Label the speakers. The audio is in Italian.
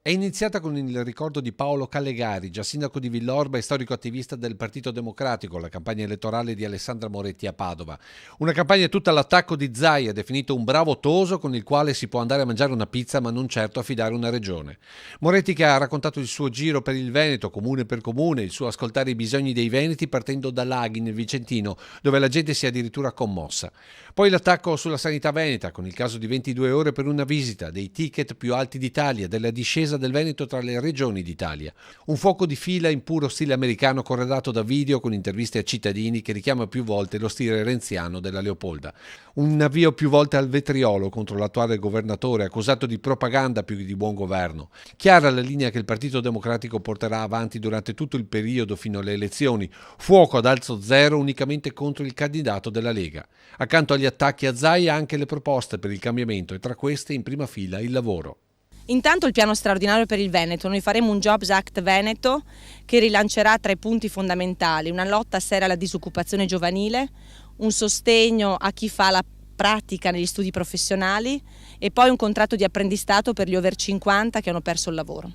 Speaker 1: È iniziata con il ricordo di Paolo Callegari, già sindaco di Villorba e storico attivista del Partito Democratico, la campagna elettorale di Alessandra Moretti a Padova. Una campagna tutta all'attacco di Zaia, definito un bravo toso con il quale si può andare a mangiare una pizza ma non certo affidare una regione. Moretti che ha raccontato il suo giro per il Veneto, comune per comune, il suo ascoltare i bisogni dei veneti partendo da Laghi nel Vicentino, dove la gente si è addirittura commossa. Poi l'attacco sulla sanità veneta, con il caso di 22 ore per una visita, dei ticket più alti d'Italia, della discesa del Veneto tra le regioni d'Italia. Un fuoco di fila in puro stile americano corredato da video con interviste a cittadini che richiama più volte lo stile renziano della Leopolda. Un avvio più volte al vetriolo contro l'attuale governatore accusato di propaganda più che di buon governo. Chiara la linea che il Partito Democratico porterà avanti durante tutto il periodo fino alle elezioni. Fuoco ad alzo zero unicamente contro il candidato della Lega. Accanto agli attacchi a Zaia anche le proposte per il cambiamento e tra queste in prima fila il lavoro.
Speaker 2: Intanto il piano straordinario per il Veneto, noi faremo un Jobs Act Veneto che rilancerà 3 punti fondamentali: una lotta seria alla disoccupazione giovanile, un sostegno a chi fa la pratica negli studi professionali e poi un contratto di apprendistato per gli over 50 che hanno perso il lavoro.